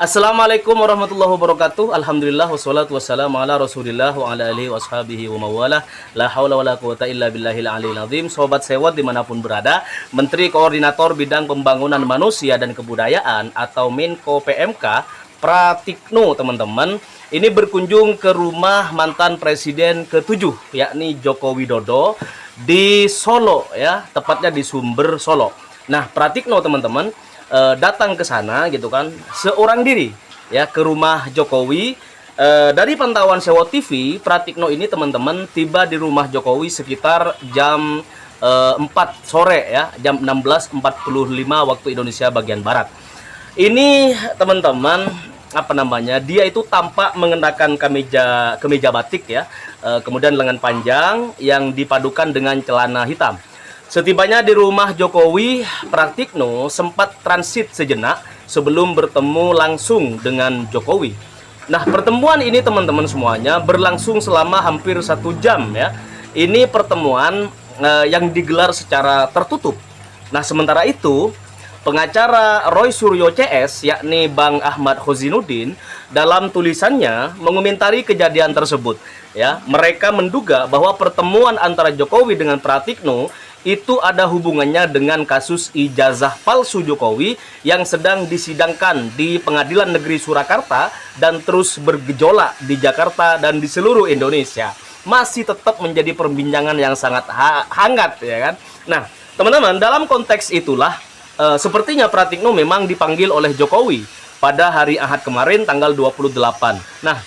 Assalamualaikum warahmatullahi wabarakatuh. Alhamdulillah wassalatu wassalamu ala Rasulillah wa ala alihi washabihi wa mawalah. La haula wala quwata illa billahil aliyil azim. Sobat sewot dimanapun berada, Menteri Koordinator Bidang Pembangunan Manusia dan Kebudayaan atau Menko PMK Pratikno, teman-teman, ini berkunjung ke rumah mantan Presiden ke-7 yakni Joko Widodo di Solo, ya, tepatnya di Sumber, Solo. Nah, Pratikno, teman-teman, datang ke sana gitu kan, seorang diri ya, ke rumah Jokowi. Dari pantauan Sewot TV, Pratikno ini, teman-teman, tiba di rumah Jokowi sekitar jam 4 sore ya, jam 16.45 waktu Indonesia bagian barat. Ini, teman-teman, apa namanya, dia itu tampak mengenakan kemeja batik ya, kemudian lengan panjang yang dipadukan dengan celana hitam. Setibanya di rumah Jokowi, Pratikno sempat transit sejenak sebelum bertemu langsung dengan Jokowi. Nah, pertemuan ini, teman-teman semuanya, berlangsung selama hampir 1 jam ya. Ini pertemuan yang digelar secara tertutup. Nah, sementara itu, pengacara Roy Suryo CS, yakni Bang Ahmad Khozinuddin, dalam tulisannya mengomentari kejadian tersebut. Ya, mereka menduga bahwa pertemuan antara Jokowi dengan Pratikno itu ada hubungannya dengan kasus ijazah palsu Jokowi yang sedang disidangkan di Pengadilan Negeri Surakarta dan terus bergejolak di Jakarta dan di seluruh Indonesia. Masih tetap menjadi perbincangan yang sangat hangat, ya kan? Nah, teman-teman, dalam konteks itulah sepertinya Pratikno memang dipanggil oleh Jokowi pada hari Ahad kemarin tanggal 28. Nah,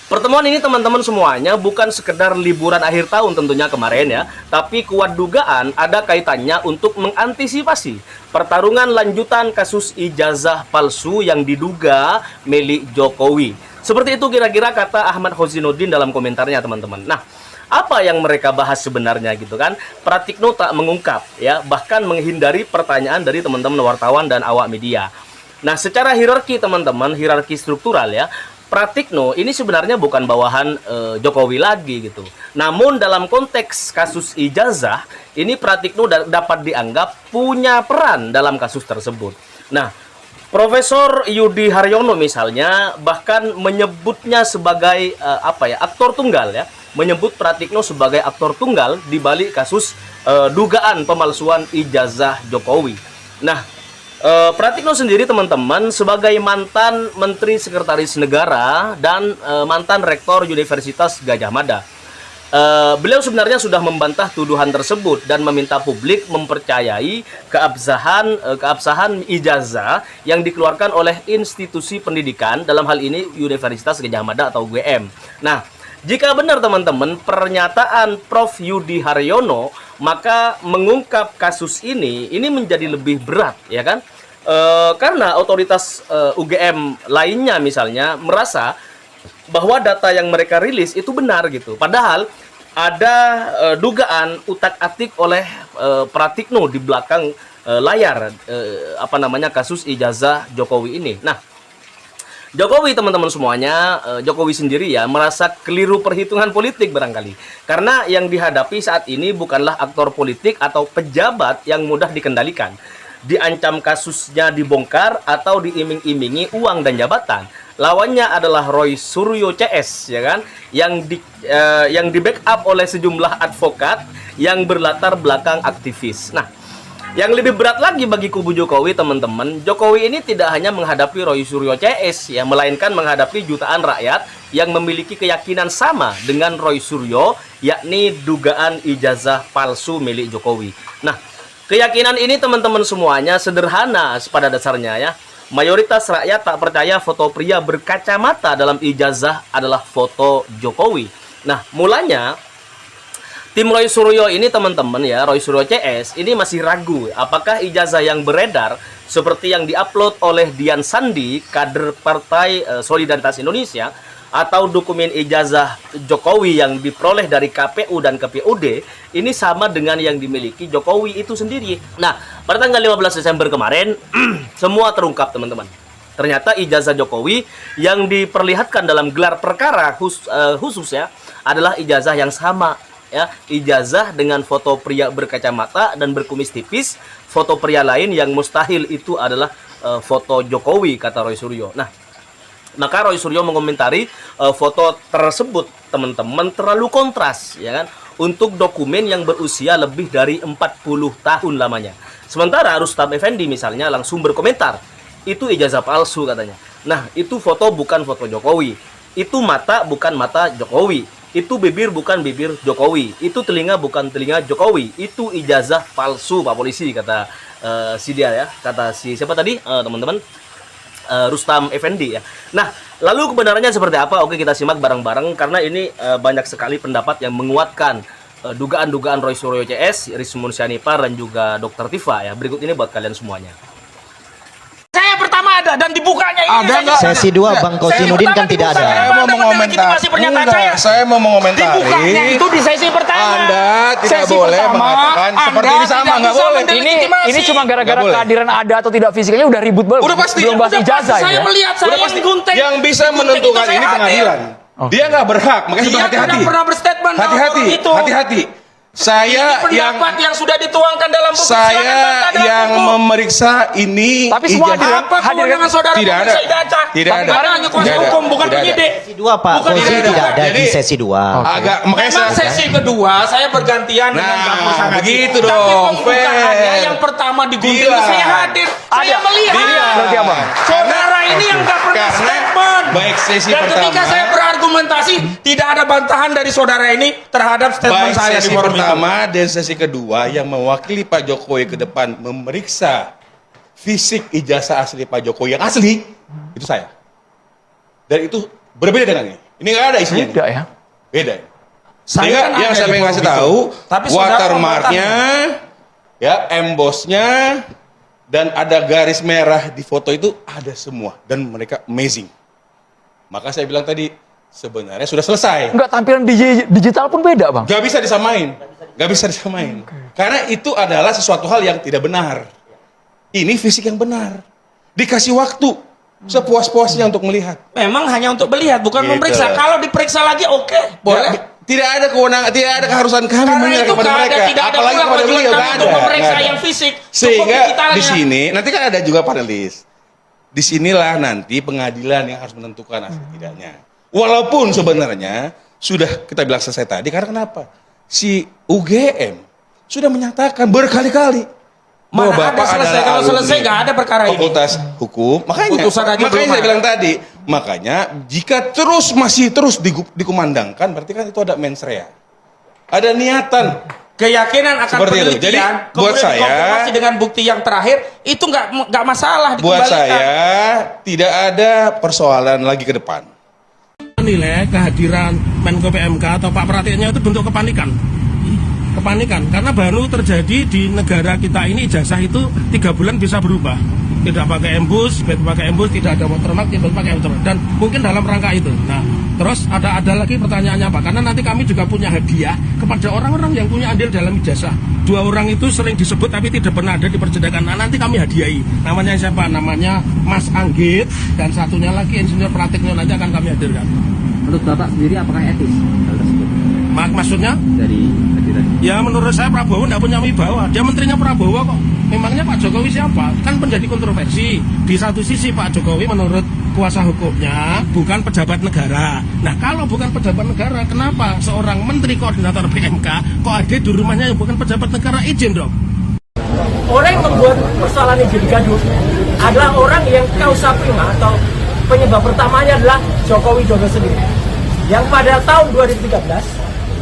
pertemuan ini, teman-teman semuanya, bukan sekedar liburan akhir tahun tentunya kemarin ya, tapi kuat dugaan ada kaitannya untuk mengantisipasi pertarungan lanjutan kasus ijazah palsu yang diduga milik Jokowi. Seperti itu kira-kira kata Ahmad Khozinuddin dalam komentarnya, teman-teman. Nah, apa yang mereka bahas sebenarnya gitu kan? Pratikno tak mengungkap ya, bahkan menghindari pertanyaan dari teman-teman wartawan dan awak media. Nah, secara hierarki, teman-teman, hierarki struktural ya, Pratikno ini sebenarnya bukan bawahan Jokowi lagi gitu. Namun dalam konteks kasus ijazah, ini Pratikno dapat dianggap punya peran dalam kasus tersebut. Nah, Profesor Yudi Haryono misalnya bahkan menyebutnya sebagai aktor tunggal ya, menyebut Pratikno sebagai aktor tunggal di balik kasus dugaan pemalsuan ijazah Jokowi. Nah, Pratikno sendiri, teman-teman, sebagai mantan Menteri Sekretaris Negara dan mantan Rektor Universitas Gadjah Mada, beliau sebenarnya sudah membantah tuduhan tersebut dan meminta publik mempercayai keabsahan ijazah yang dikeluarkan oleh institusi pendidikan, dalam hal ini Universitas Gadjah Mada atau UGM. Nah, jika benar, teman-teman, pernyataan Prof. Yudi Haryono, maka mengungkap kasus ini menjadi lebih berat, ya kan? Karena otoritas UGM lainnya misalnya merasa bahwa data yang mereka rilis itu benar gitu. Padahal ada dugaan utak-atik oleh Pratikno di belakang layar kasus ijazah Jokowi ini. Nah, Jokowi, teman-teman semuanya, Jokowi sendiri ya merasa keliru perhitungan politik barangkali. Karena yang dihadapi saat ini bukanlah aktor politik atau pejabat yang mudah dikendalikan. Diancam kasusnya dibongkar atau diiming-imingi uang dan jabatan. Lawannya adalah Roy Suryo CS, ya kan, yang di backup oleh sejumlah advokat yang berlatar belakang aktivis. Nah, yang lebih berat lagi bagi kubu Jokowi, teman-teman, Jokowi ini tidak hanya menghadapi Roy Suryo CS ya, melainkan menghadapi jutaan rakyat yang memiliki keyakinan sama dengan Roy Suryo, yakni dugaan ijazah palsu milik Jokowi. Nah, keyakinan ini, teman-teman semuanya, sederhana pada dasarnya ya. Mayoritas rakyat tak percaya foto pria berkacamata dalam ijazah adalah foto Jokowi. Nah, mulanya tim Roy Suryo ini, teman-teman ya, Roy Suryo CS ini masih ragu apakah ijazah yang beredar seperti yang diupload oleh Dian Sandi, kader Partai Solidaritas Indonesia, atau dokumen ijazah Jokowi yang diperoleh dari KPU dan KPUD ini sama dengan yang dimiliki Jokowi itu sendiri. Nah, pada tanggal 15 Desember kemarin semua terungkap, teman-teman. Ternyata ijazah Jokowi yang diperlihatkan dalam gelar perkara khusus ya adalah ijazah yang sama ya, ijazah dengan foto pria berkacamata dan berkumis tipis. Foto pria lain yang mustahil itu adalah foto Jokowi, kata Roy Suryo. Nah, maka Roy Suryo mengomentari foto tersebut, teman-teman, terlalu kontras, ya kan, untuk dokumen yang berusia lebih dari 40 tahun lamanya. Sementara Rustam Effendi misalnya langsung berkomentar, itu ijazah palsu katanya. Nah, itu foto bukan foto Jokowi, itu mata bukan mata Jokowi, itu bibir bukan bibir Jokowi, itu telinga bukan telinga Jokowi, itu ijazah palsu Pak Polisi, kata si dia ya, kata si siapa tadi teman-teman, Rustam Effendi ya. Nah, lalu kebenarannya seperti apa? Oke, kita simak bareng-bareng karena ini banyak sekali pendapat yang menguatkan dugaan-dugaan Roy Suryo CS, Rismun Syarifah dan juga Dr. Tifa ya. Berikut ini buat kalian semuanya. Saya pertama ada dan dibukanya ini ada nggak? Sesi 2 Bang Kosinudin kan tidak ada. Saya mau mengomentari. Saya mau mengomentari. Dibukanya itu di sesi pertama. Anda tidak Sesi boleh pertama, mengatakan seperti ini, sama tidak nggak bisa boleh. mendilegitimasi. Ini cuma gara-gara Nggak boleh. kehadiran ada atau tidak fisiknya udah ribut banget. Udah pasti. Belum bahas Udah ijazah pasti saya ya. melihat, saya Udah pasti. digunting. Yang bisa Digunting menentukan itu saya ini hadir. pengadilan. Dia nggak berhak, makanya sudah Dia hati-hati. tidak pernah berstatement bahwa Hati-hati, orang itu. hati-hati. Saya Pendapat yang sudah dituangkan dalam buku saya silakan baca dalam yang buku. memeriksa ini Tapi semua ijazah. Apa kewenangan saudara Tidak ada. memeriksa ijazah? Tidak ada. Karena hanya kuasa Tidak ada. hukum, bukan Tidak ada. penyidik. Sesi 2 Pak Bukan Kosi tidak ada. tidak ada di Jadi- sesi 2. Agak makanya Memang saya sesi kedua saya bergantian dengan Nah, Bang Sangat. begitu Tapi dong, pembukaannya fair. yang pertama digunting Bila. saya hadir. Saya melihat. Berarti apa? Saudara ini yang nggak pernah Karena statement. baik sesi Dan ketika pertama- saya berargumentasi, tidak ada bantahan dari saudara ini terhadap statement baik saya di sesi forum itu. pertama dan sesi kedua yang mewakili Pak Jokowi ke depan memeriksa fisik ijazah asli Pak Jokowi yang asli itu saya. Dan itu berbeda dengan ini. Ini nggak ada isinya. Tidak ya. Beda. Saya Sehingga kan yang ada saya di pengen forum kasih itu. tahu, Tapi saudara watermarknya, ya, embossnya, dan ada garis merah di foto itu ada semua dan mereka amazing. Maka saya bilang tadi sebenarnya sudah selesai. Enggak, tampilan digital pun beda, Bang. Gak bisa disamain. Gak bisa disamain. Karena itu adalah sesuatu hal yang tidak benar. Ini fisik yang benar. Dikasih waktu sepuas-puasnya untuk melihat. Memang hanya untuk melihat, bukan Gitu. memeriksa. Kalau diperiksa lagi, oke, boleh. Tidak ada kewenangan, tidak ada keharusan kami Karena menyerah itu kepada nggak mereka. ada, tidak ada Apalagi pula kepada kewajiban beliau, kami nggak untuk ada. memeriksa Nggak ada. yang fisik. Sehingga Cukup digitalnya. di sini, nanti kan ada juga panelis. Disinilah nanti pengadilan yang harus menentukan hasil tidaknya. Walaupun sebenarnya sudah kita bilang selesai tadi, karena kenapa? Si UGM sudah menyatakan berkali-kali Mana bahwa ada selesai? Kalau alumni selesai nggak ada perkara ini. Fakultas Hukum. Makanya, Putusan aja belum saya ada. bilang tadi, makanya jika masih terus dikumandangkan, berarti kan itu ada mens rea. Ada niatan. Keyakinan akan Seperti itu. penelitian, Jadi, buat kemudian saya- dikonfirmasi dengan bukti yang terakhir, itu nggak masalah Buat dikembalikan. saya tidak ada persoalan lagi ke depan. Menilai kehadiran Menko PMK atau Pak Pratikno itu bentuk kepanikan. Kepanikan karena baru terjadi di negara kita ini ijazah itu 3 bulan bisa berubah. Tidak pakai embus, tidak ada watermark, tidak pakai watermark. Dan mungkin dalam rangka itu. Nah, terus ada lagi pertanyaannya Pak, karena nanti kami juga punya hadiah kepada orang-orang yang punya andil dalam ijazah. 2 orang itu sering disebut tapi tidak pernah ada di persidangan. Nah, nanti kami hadiahi. Namanya siapa? Namanya Mas Anggit dan satunya lagi Insinyur Pratikno, nanti akan kami hadirkan. Menurut Bapak sendiri apakah etis hal tersebut Maksudnya? dari hadiran? Ya menurut saya Prabowo tidak punya wibawa. Dia menterinya Prabowo kok. Memangnya Pak Jokowi siapa? Kan menjadi kontroversi. Di satu sisi Pak Jokowi menurut kuasa hukumnya bukan pejabat negara. Nah kalau bukan pejabat negara, kenapa seorang menteri koordinator PMK kok ada di rumahnya yang bukan pejabat negara? Izin dong. Orang yang membuat persoalan ini jadi gaduh adalah orang yang kausa prima atau penyebab pertamanya adalah Jokowi Dodo sendiri. Yang pada tahun 2013,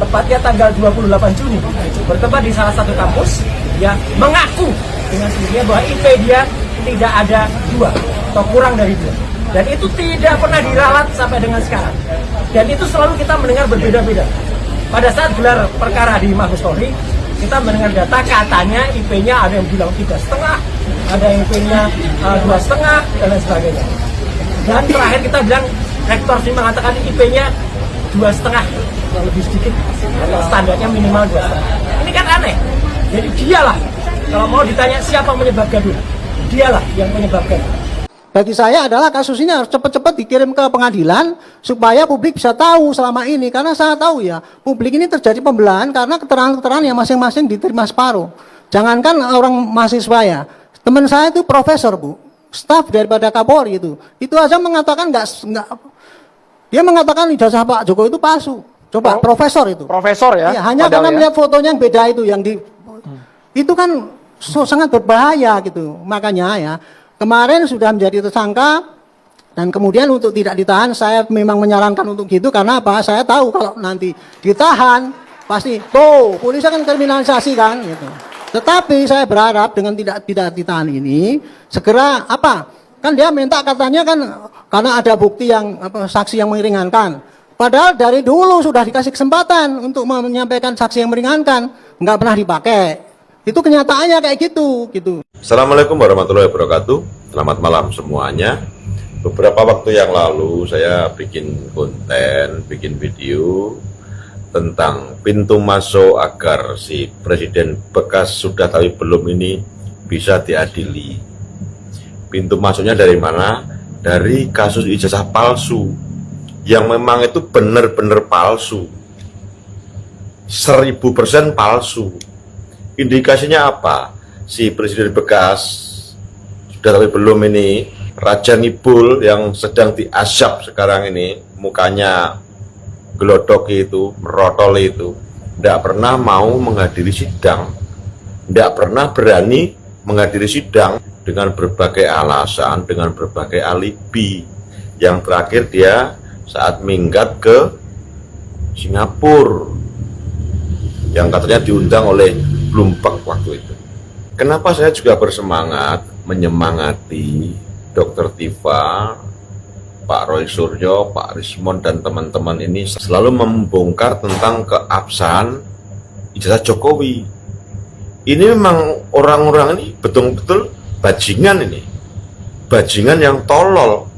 tepatnya tanggal 28 Juni, bertempat di salah satu kampus, dia mengaku dengan sendirinya bahwa IP dia tidak ada 2 atau kurang dari 2. Dan itu tidak pernah diralat sampai dengan sekarang. Dan itu selalu kita mendengar berbeda-beda. Pada saat gelar perkara di Mabes Polri, kita mendengar data katanya IP-nya ada yang bilang 3,5, ada yang IP-nya 2,5 dan lain sebagainya. Dan terakhir kita bilang rektor sih mengatakan IP-nya 2,5 lebih sedikit atau standarnya minimal 2,5. Ini kan aneh. Jadi dialah kalau mau ditanya siapa menyebabkan gaduh, dialah yang menyebabkan. Bagi saya adalah kasus ini harus cepat-cepat dikirim ke pengadilan supaya publik bisa tahu selama ini. Karena saya tahu ya, publik ini terjadi pembelahan karena keterangan-keterangan yang masing-masing diterima separuh. Jangankan orang mahasiswa ya, teman saya itu profesor Bu. staf daripada Kapolri itu aja mengatakan nggak, dia mengatakan ijazah Pak Jokowi itu palsu. Coba profesor itu. Profesor ya. Iya, hanya karena melihat fotonya yang beda itu yang di itu kan sangat berbahaya gitu. Makanya ya kemarin sudah menjadi tersangka dan kemudian untuk tidak ditahan saya memang menyarankan untuk gitu karena apa? Saya tahu kalau nanti ditahan pasti polisi akan kriminalisasi kan gitu. Tetapi saya berharap dengan tidak ditahan ini segera apa? Kan dia minta katanya kan karena ada bukti yang saksi yang meringankan. Padahal dari dulu sudah dikasih kesempatan untuk menyampaikan saksi yang meringankan, nggak pernah dipakai. Itu kenyataannya kayak gitu. Assalamualaikum warahmatullahi wabarakatuh. Selamat malam semuanya. Beberapa waktu yang lalu saya bikin konten, bikin video tentang pintu masuk agar si presiden bekas sudah tapi belum ini bisa diadili. Pintu masuknya dari mana? Dari kasus ijazah palsu yang memang itu benar-benar palsu, 1000% palsu. Indikasinya apa? Si presiden bekas sudah tapi belum ini, Raja Ngibul yang sedang diasap sekarang ini, mukanya gelodok itu, merotol itu, tidak pernah mau menghadiri sidang, tidak pernah berani menghadiri sidang dengan berbagai alasan, dengan berbagai alibi. Yang terakhir dia saat minggat ke Singapura yang katanya diundang oleh Bloomberg waktu itu. Kenapa saya juga bersemangat menyemangati Dr. Tifa, Pak Roy Suryo, Pak Rismon dan teman-teman ini selalu membongkar tentang keabsahan ijazah Jokowi. Ini memang orang-orang ini betul-betul bajingan ini. Bajingan yang tolol.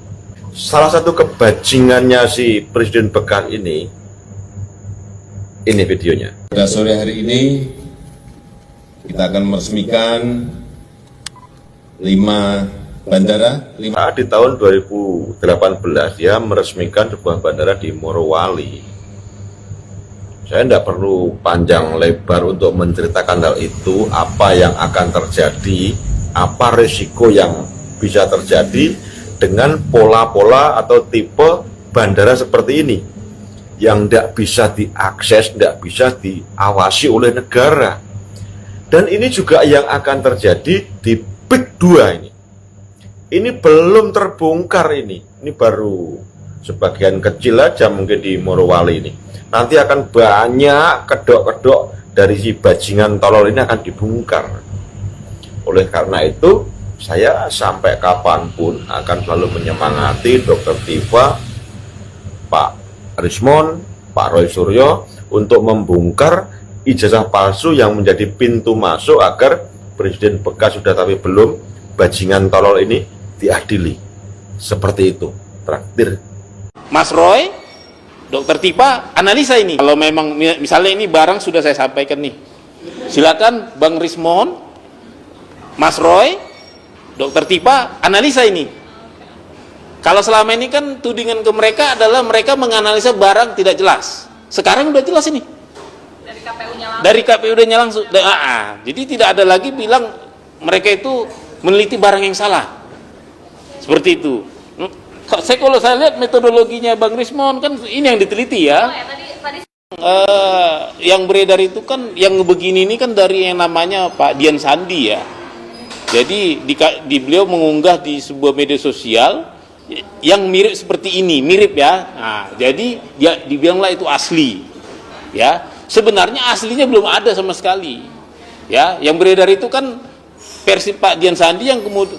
Salah satu kebajingannya si presiden bekas ini videonya. Pada sore hari ini kita akan meresmikan 5 bandara. Di tahun 2018 dia meresmikan sebuah bandara di Morowali. Saya tidak perlu panjang lebar untuk menceritakan hal itu, apa yang akan terjadi, apa risiko yang bisa terjadi dengan pola-pola atau tipe bandara seperti ini yang tidak bisa diakses, tidak bisa diawasi oleh negara. Dan ini juga yang akan terjadi di PIK 2 ini. Ini belum terbongkar ini baru sebagian kecil aja mungkin di Morowali ini. Nanti akan banyak kedok-kedok dari si bajingan tolol ini akan dibongkar. Oleh karena itu saya sampai kapanpun akan selalu menyemangati Dr. Tifa, Pak Rismon, Pak Roy Suryo untuk membongkar ijazah palsu yang menjadi pintu masuk agar presiden bekas sudah tapi belum bajingan tolol ini diadili. Seperti itu. Traktir. Mas Roy, Dr. Tifa, analisa ini. Kalau memang misalnya ini barang sudah saya sampaikan nih, silakan Bang Rismon, Mas Roy, Dr. Tifa, analisa ini. Kalau selama ini kan tudingan ke mereka adalah mereka menganalisa barang tidak jelas. Sekarang udah jelas ini. Dari KPU-nya langsung. Jadi tidak ada lagi bilang mereka itu meneliti barang yang salah. Seperti itu. Kalau saya lihat metodologinya Bang Rismon kan ini yang diteliti ya. Yang beredar itu kan yang begini ini kan dari yang namanya Pak Dian Sandi ya. Jadi di beliau mengunggah di sebuah media sosial yang mirip seperti ini, mirip ya. Nah, jadi dia dibilanglah itu asli. Ya, sebenarnya aslinya belum ada sama sekali. Ya, yang beredar itu kan versi Pak Dian Sandi yang kemudian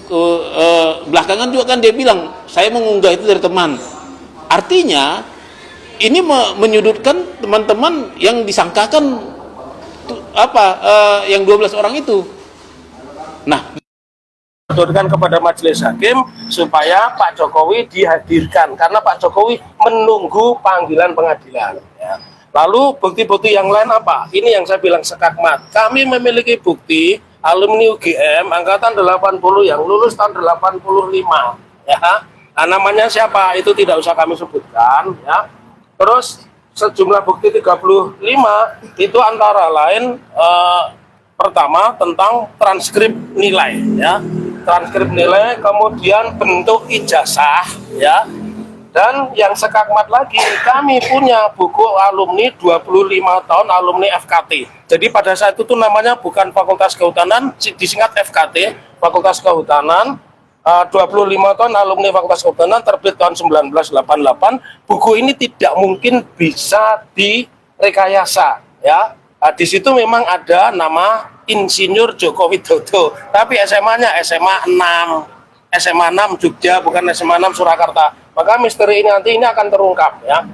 belakangan juga kan dia bilang saya mengunggah itu dari teman. Artinya ini menyudutkan teman-teman yang disangkakan yang 12 orang itu. Nah, menurunkan kepada majelis hakim supaya Pak Jokowi dihadirkan karena Pak Jokowi menunggu panggilan pengadilan. Ya. Lalu bukti-bukti yang lain apa? Ini yang saya bilang sekakmat. Kami memiliki bukti alumni UGM angkatan 80 yang lulus tahun 85. Ya. Nah, namanya siapa? Itu tidak usah kami sebutkan. Ya. Terus sejumlah bukti 35 itu antara lain pertama tentang transkrip nilai. Ya. transkrip nilai, kemudian bentuk ijazah, ya. Dan yang sekakmat lagi, kami punya buku alumni 25 tahun alumni FKT. Jadi pada saat itu tuh namanya bukan Fakultas Kehutanan, disingkat FKT, Fakultas Kehutanan. 25 tahun alumni Fakultas Kehutanan, terbit tahun 1988. Buku ini tidak mungkin bisa direkayasa, ya. Di situ memang ada nama Insinyur Joko Widodo, tapi SMA-nya SMA 6 Jogja, bukan SMA 6 Surakarta. Maka misteri ini nanti akan terungkap, ya.